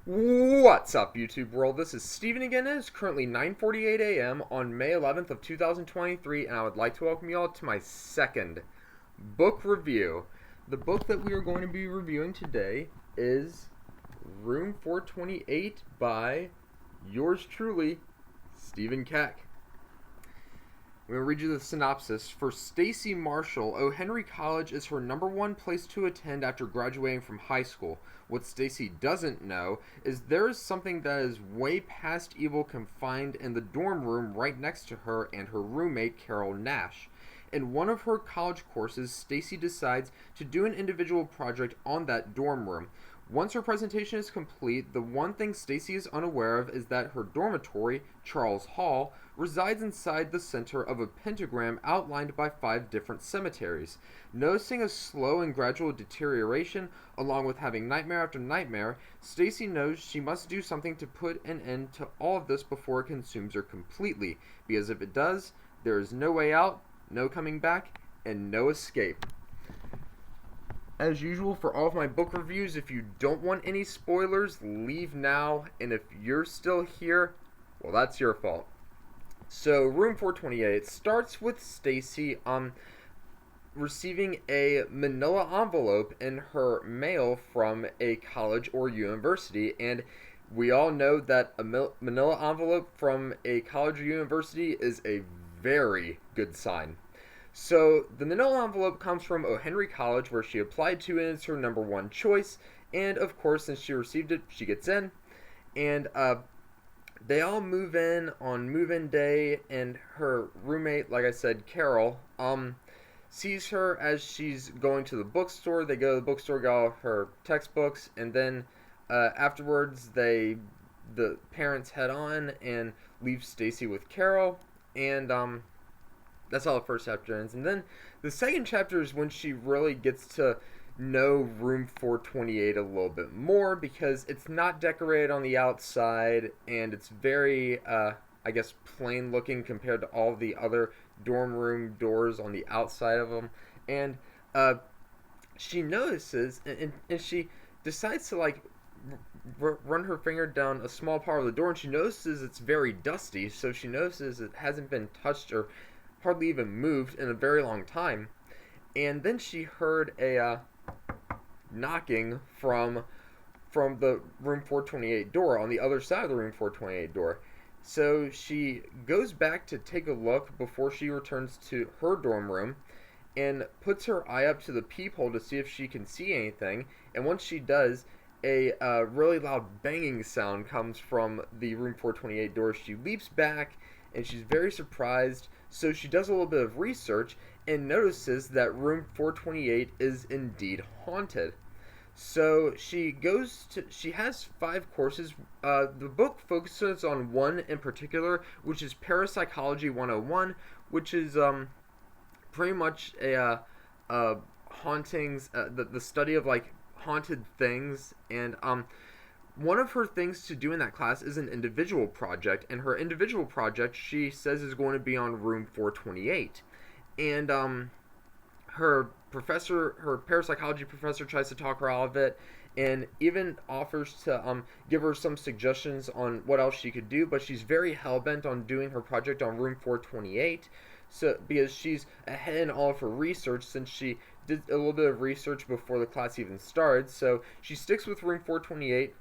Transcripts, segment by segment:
What's up, YouTube world? This is Steven again. It is currently 9:48 a.m. on May 11th of 2023, and I would like to welcome you all to my second book review. The book that we are going to be reviewing today is Room 428 by yours truly, Stephen Keck. I'm going to read you the synopsis. For Stacey Marshall, O. Henry College is her number one place to attend after graduating from high school. What Stacey doesn't know is there is something that is way past evil confined in the dorm room right next to her and her roommate, Carol Nash. In one of her college courses, Stacey decides to do an individual project on that dorm room. Once her presentation is complete, the one thing Stacey is unaware of is that her dormitory, Charles Hall, resides inside the center of a pentagram outlined by 5 different cemeteries. Noticing a slow and gradual deterioration, along with having nightmare after nightmare, Stacey knows she must do something to put an end to all of this before it consumes her completely, because if it does, there is no way out, no coming back, and no escape. As usual for all of my book reviews, if you don't want any spoilers, leave now, and if you're still here, well, that's your fault. So, Room 428 starts with Stacey receiving a manila envelope in her mail from a college or university, and we all know that a manila envelope from a college or university is a very good sign. So, the manila envelope comes from O. Henry College, where she applied to, and it's her number one choice. And, of course, since she received it, she gets in. And, they all move in on move-in day, and her roommate, like I said, Carol, sees her as she's going to the bookstore. They go to the bookstore, get all her textbooks, and then, afterwards, the parents head on and leave Stacey with Carol, and, that's how the first chapter ends. And then the second chapter is when she really gets to know Room 428 a little bit more, because it's not decorated on the outside, and it's very, I guess, plain looking compared to all the other dorm room doors on the outside of them. And she notices, and she decides to, like, run her finger down a small part of the door, and she notices it's very dusty, so she notices it hasn't been touched or hardly even moved in a very long time. And then she heard a knocking from the Room 428 door on the other side of the Room 428 door. So she goes back to take a look before she returns to her dorm room and puts her eye up to the peephole to see if she can see anything. And once she does, a really loud banging sound comes from the Room 428 door. She leaps back, and she's very surprised. So she does a little bit of research and notices that Room 428 is indeed haunted. So she has 5 courses. The book focuses on one in particular, which is Parapsychology 101, which is pretty much a hauntings, the study of, like, haunted things. And one of her things to do in that class is an individual project, and her individual project, she says, is going to be on Room 428. And her parapsychology professor tries to talk her out of it, and even offers to give her some suggestions on what else she could do, but she's very hell-bent on doing her project on Room 428, so because she's ahead in all of her research, since she did a little bit of research before the class even started. So she sticks with Room 428.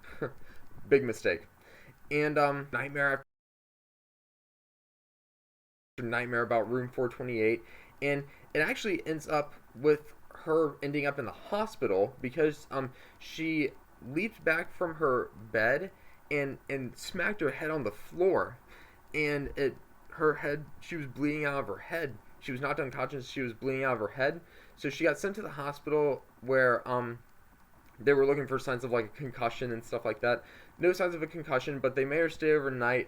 Big mistake. And nightmare after nightmare about Room 428, and it actually ends up with her ending up in the hospital because she leaped back from her bed and smacked her head on the floor, and she was bleeding out of her head. She was knocked unconscious. She was bleeding out of her head. So she got sent to the hospital, where they were looking for signs of, like, a concussion and stuff like that. No signs of a concussion, but they made her stay overnight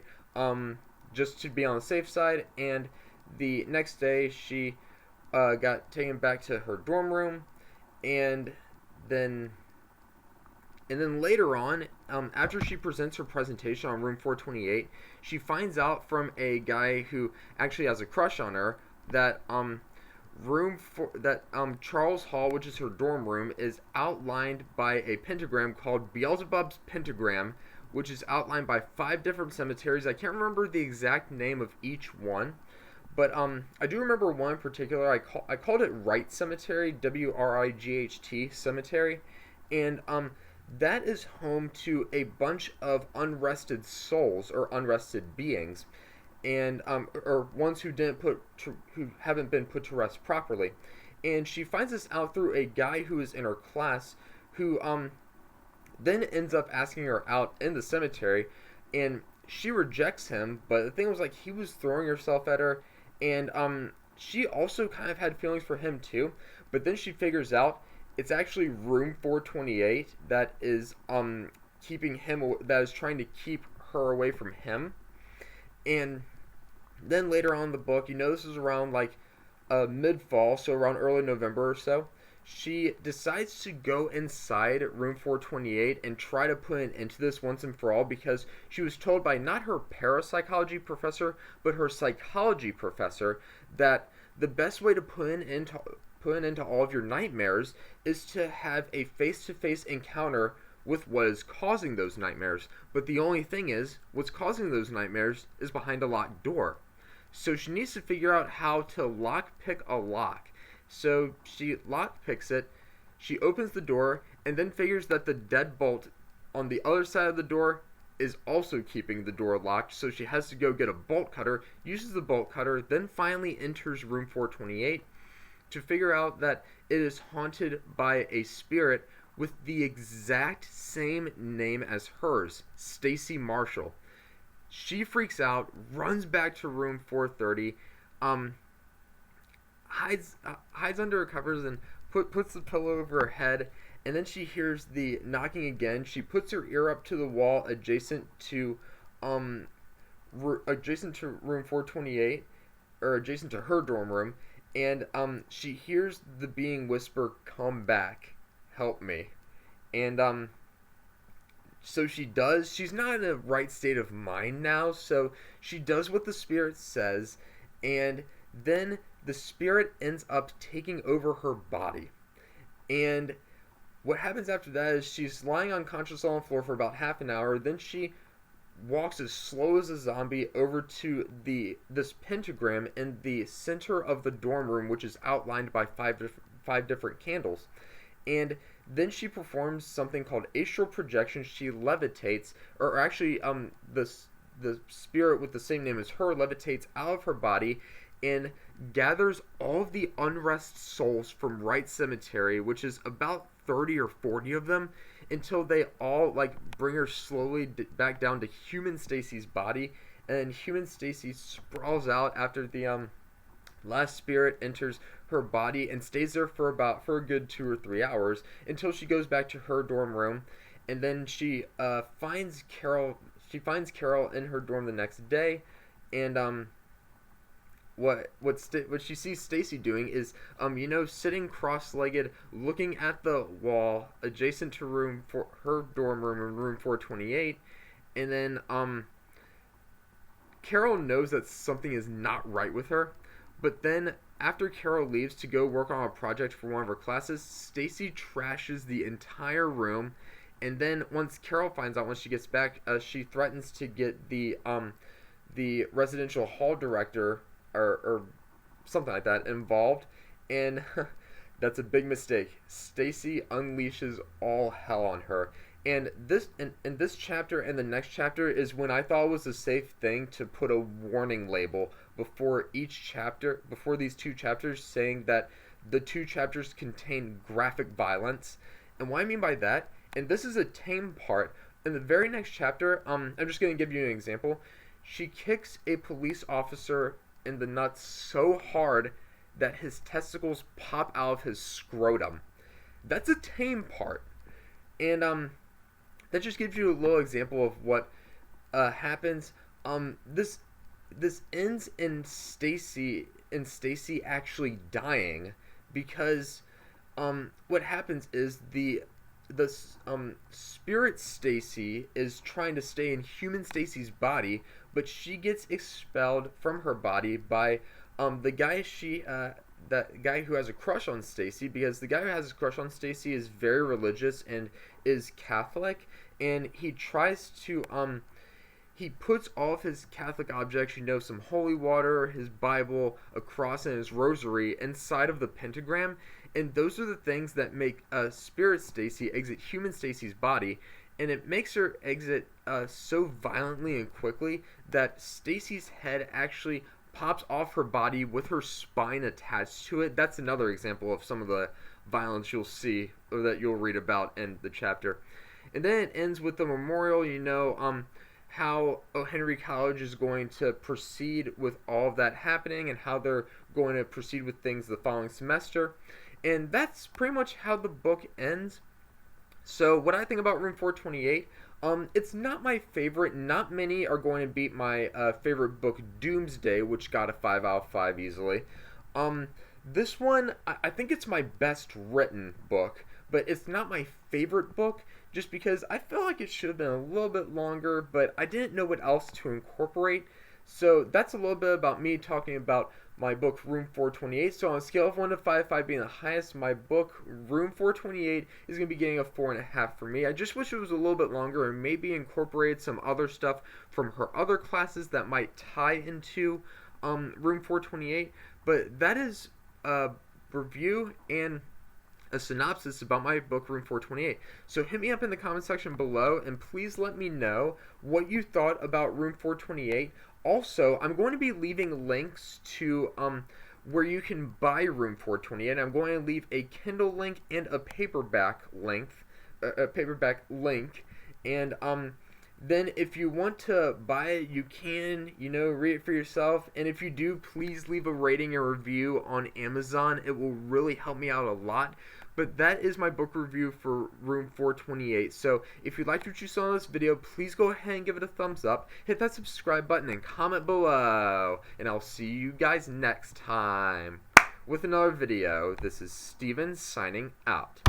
just to be on the safe side. And the next day, she got taken back to her dorm room, and then later on, after she presents her presentation on Room 428, she finds out from a guy who actually has a crush on her that Charles Hall, which is her dorm room, is outlined by a pentagram called Beelzebub's pentagram, which is outlined by 5 different cemeteries. I can't remember the exact name of each one, but I do remember one in particular. I called it Wright Cemetery, Wright Cemetery, and that is home to a bunch of unrested souls or unrested beings, and or ones who haven't been put to rest properly. And she finds this out through a guy who is in her class, who then ends up asking her out in the cemetery, and she rejects him. But the thing was, like, he was throwing herself at her, and she also kind of had feelings for him too. But then she figures out it's actually room 428 that is that is trying to keep her away from him. And then later on in the book, this is around like mid-fall, so around early November or so, she decides to go inside room 428 and try to put an end to this once and for all, because she was told by not her parapsychology professor, but her psychology professor, that the best way to put an end to all of your nightmares is to have a face-to-face encounter with what is causing those nightmares. But the only thing is, what's causing those nightmares is behind a locked door. So she needs to figure out how to lockpick a lock. So she lockpicks it, she opens the door, and then figures that the deadbolt on the other side of the door is also keeping the door locked. So she has to go get a bolt cutter, uses the bolt cutter, then finally enters room 428 to figure out that it is haunted by a spirit with the exact same name as hers, Stacey Marshall. She freaks out, runs back to room 430, hides under her covers and puts the pillow over her head, and then she hears the knocking again. She puts her ear up to the wall adjacent to room 428, or adjacent to her dorm room, and she hears the being whisper, "Come back, help me." And so she does. She's not in a right state of mind now, so she does what the spirit says, and then the spirit ends up taking over her body. And what happens after that is she's lying unconscious on the floor for about half an hour. Then she walks as slow as a zombie over to this pentagram in the center of the dorm room, which is outlined by five different candles. And then she performs something called astral projection. She levitates, or actually, the spirit with the same name as her levitates out of her body and gathers all of the unrest souls from Wright Cemetery, which is about 30 or 40 of them, until they all bring her slowly back down to human Stacey's body, and then human Stacey sprawls out after the last spirit enters her body and stays there for a good 2 or 3 hours until she goes back to her dorm room, and then she finds Carol. She finds Carol in her dorm the next day, and what she sees Stacey doing is sitting cross-legged, looking at the wall adjacent to her dorm room in room 428, and then Carol knows that something is not right with her. But then, after Carol leaves to go work on a project for one of her classes, Stacey trashes the entire room. And then, once Carol finds out, when she gets back, she threatens to get the residential hall director or something like that involved. And that's a big mistake. Stacey unleashes all hell on her. And in this chapter and the next chapter is when I thought it was a safe thing to put a warning label before these 2 chapters, saying that the 2 chapters contain graphic violence. And what I mean by that, and this is a tame part, in the very next chapter, I'm just going to give you an example. She kicks a police officer in the nuts so hard that his testicles pop out of his scrotum. That's a tame part. And that just gives you a little example of what happens. This ends in Stacey actually dying, because what happens is the spirit Stacey is trying to stay in human Stacey's body, but she gets expelled from her body by the guy that guy who has a crush on Stacey, because the guy who has a crush on Stacey is very religious and is Catholic, and he tries to he puts all of his Catholic objects, some holy water, his Bible, a cross, and his rosary inside of the pentagram. And those are the things that make Spirit Stacey exit human Stacey's body. And it makes her exit so violently and quickly that Stacey's head actually pops off her body with her spine attached to it. That's another example of some of the violence you'll see, or that you'll read about in the chapter. And then it ends with the memorial, how O. Henry College is going to proceed with all of that happening and how they're going to proceed with things the following semester. And that's pretty much how the book ends. So what I think about Room 428, it's not my favorite. Not many are going to beat my favorite book, Doomsday, which got a 5 out of 5 easily. This one, I think it's my best written book, but it's not my favorite book just because I feel like it should have been a little bit longer, but I didn't know what else to incorporate. So that's a little bit about me talking about my book, Room 428. So on a scale of 1 to 5, 5 being the highest, my book, Room 428, is going to be getting a 4.5 for me. I just wish it was a little bit longer and maybe incorporated some other stuff from her other classes that might tie into Room 428. But that is a review and a synopsis about my book, Room 428. So hit me up in the comment section below, and please let me know what you thought about Room 428. Also, I'm going to be leaving links to where you can buy Room 428. I'm going to leave a Kindle link and a paperback link. And then if you want to buy it, you can, read it for yourself. And if you do, please leave a rating or review on Amazon. It will really help me out a lot. But that is my book review for Room 428. So if you liked what you saw in this video, please go ahead and give it a thumbs up. Hit that subscribe button and comment below. And I'll see you guys next time with another video. This is Steven signing out.